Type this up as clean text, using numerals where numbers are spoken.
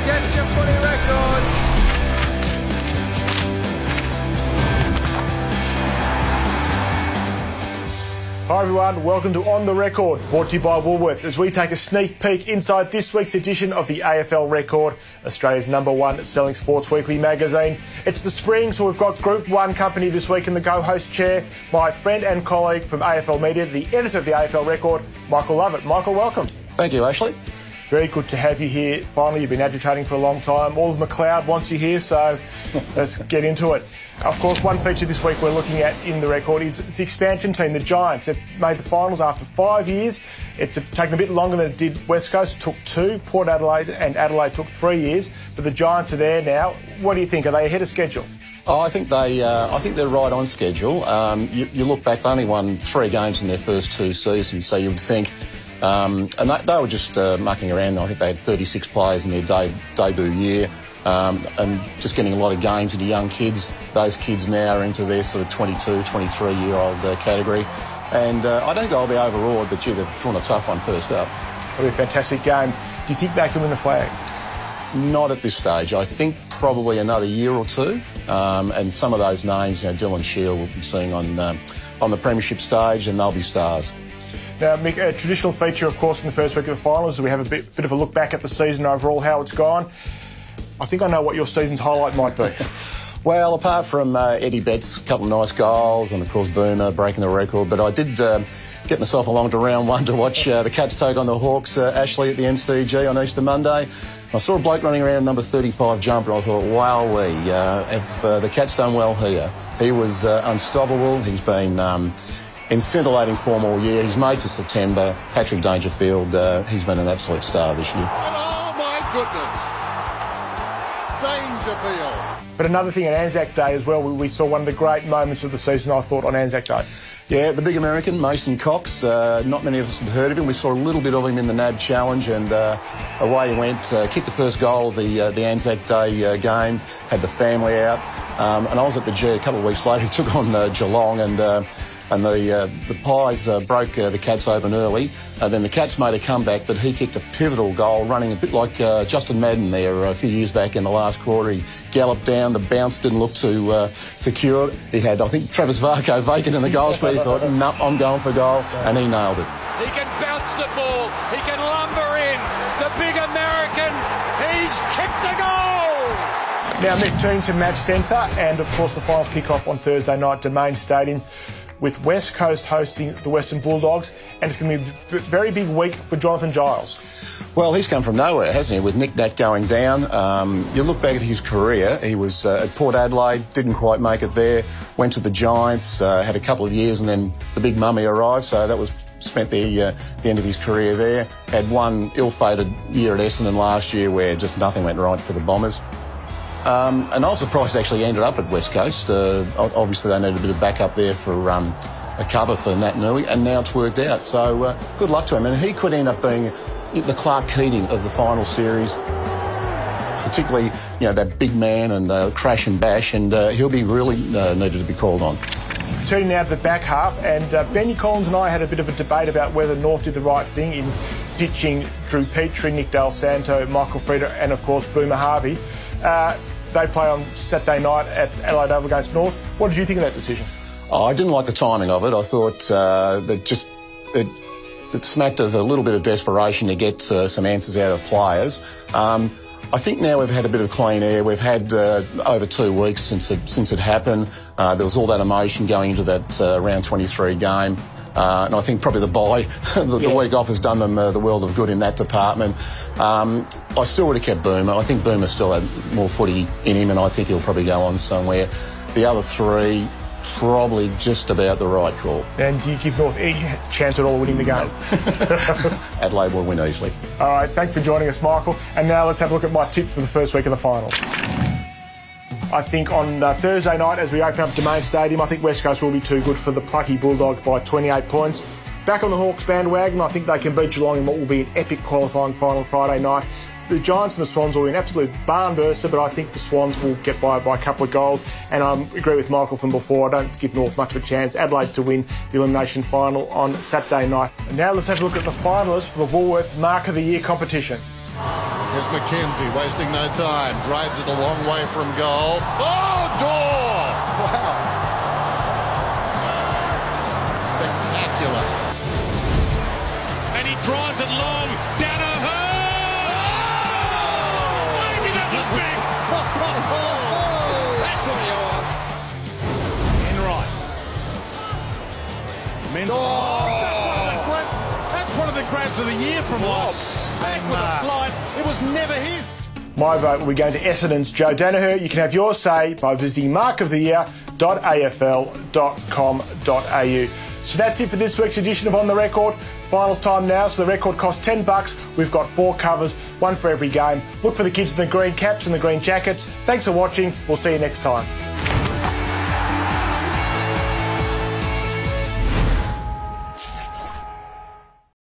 gets your footy record. Hi everyone, welcome to On The Record, brought to you by Woolworths, as we take a sneak peek inside this week's edition of the AFL Record, Australia's #1 selling sports weekly magazine. It's the spring, so we've got Group 1 company this week in the co-host chair, my friend and colleague from AFL Media, the editor of the AFL Record, Michael Lovett. Michael, welcome. Thank you, Ashley. Very good to have you here. Finally, you've been agitating for a long time. All of McLeod wants you here, so let's get into it. Of course, one feature this week we're looking at in the record is the expansion team, the Giants. They've made the finals after 5 years. It's taken a bit longer than it did West Coast. It took 2. Port Adelaide and Adelaide took 3 years. But the Giants are there now. What do you think? Are they ahead of schedule? Oh, I think they're right on schedule. You look back, they only won 3 games in their first 2 seasons, so you would think. And they were just mucking around. I think they had 36 players in their debut year, and just getting a lot of games into young kids. Those kids now are into their sort of 22, 23-year-old category. And I don't think they'll be overawed, but gee, they've drawn a tough one first up. It'll be a fantastic game. Do you think they can win the flag? Not at this stage. I think probably another year or 2. And some of those names, Dylan Shield will be seeing on the premiership stage, and they'll be stars. Now, Mick, a traditional feature, of course, in the first week of the finals, we have a bit of a look back at the season overall, how it's gone. I think I know what your season's highlight might be. Well, apart from Eddie Betts, a couple of nice goals, and of course Boomer breaking the record, but I did get myself along to round 1 to watch the Cats take on the Hawks, Ashley, at the MCG on Easter Monday. I saw a bloke running around number 35 jumper, and I thought, wowee, if the Cats done well here. He was unstoppable. He's been in scintillating form all year. He's made for September. Patrick Dangerfield, he's been an absolute star this year. Oh my goodness, Dangerfield. But another thing on Anzac Day as well, we saw one of the great moments of the season, I thought, on Anzac Day. Yeah, the big American, Mason Cox. Not many of us had heard of him. We saw a little bit of him in the NAB Challenge, and away he went. Kicked the first goal of the Anzac Day game, had the family out. And I was at the G a couple of weeks later. He took on Geelong, and the Pies broke the Cats open early. Then the Cats made a comeback, but he kicked a pivotal goal, running a bit like Justin Madden there a few years back in the last quarter. He galloped down, the bounce didn't look too secure. He had, I think, Travis Varco vacant in the goal spread. He thought, no, I'm going for goal, and he nailed it. He can bounce the ball, he can lumber in. The big American, he's kicked the goal! Now, Mick, turning to Match Centre, and of course the finals kick off on Thursday night, Domain Stadium, with West Coast hosting the Western Bulldogs, and it's going to be a very big week for Jonathan Giles. Well, he's come from nowhere, hasn't he, with Nick Nat going down. You look back at his career, he was at Port Adelaide, didn't quite make it there, went to the Giants, had a couple of years, and then the big mummy arrived, so that was spent the end of his career there. Had one ill-fated year at Essendon last year where just nothing went right for the Bombers. And I was surprised he actually ended up at West Coast. Obviously, they needed a bit of backup there for a cover for Nat Nui, and now it's worked out. So good luck to him. And he could end up being the Clark Keating of the final series, particularly that big man and crash and bash, and he'll be really needed to be called on. Turning now to the back half, and Benny Collins and I had a bit of a debate about whether North did the right thing in ditching Drew Petrie, Nick Dal Santo, Michael Frieda, and of course Boomer Harvey. They play on Saturday night at Adelaide Oval against North. What did you think of that decision? Oh, I didn't like the timing of it. I thought that it smacked of a little bit of desperation to get some answers out of players. I think now we've had a bit of clean air. We've had over 2 weeks since it happened. There was all that emotion going into that round 23 game. And I think probably the bye, the week off has done them the world of good in that department. I still would have kept Boomer. I think Boomer still had more footy in him, and I think he'll probably go on somewhere. The other 3, probably just about the right call. And do you give North any chance at all of winning the game? Adelaide will win easily. All right, thanks for joining us, Michael. And now let's have a look at my tips for the first week of the finals. I think on Thursday night, as we open up Domain Stadium, I think West Coast will be too good for the plucky Bulldogs by 28 points. Back on the Hawks bandwagon, I think they can beat Geelong in what will be an epic qualifying final Friday night. The Giants and the Swans will be an absolute barn burster, but I think the Swans will get by a couple of goals. And I agree with Michael from before, I don't give North much of a chance. Adelaide to win the elimination final on Saturday night. And now let's have a look at the finalists for the Woolworths Mark of the Year competition. Here's McKenzie, wasting no time. Drives it a long way from goal. Oh, Dore! Wow. Spectacular. And he drives it long. Danaher! Oh! Maybe that was big. That's all you want. Enright. That's one of the grabs of the year from Lobb. Back with a flight. It was never his. My vote will be going to Essendon's Joe Danaher. You can have your say by visiting markoftheyear.afl.com.au. So that's it for this week's edition of On The Record. Finals time now, so the record costs $10. We've got 4 covers, one for every game. Look for the kids in the green caps and the green jackets. Thanks for watching. We'll see you next time.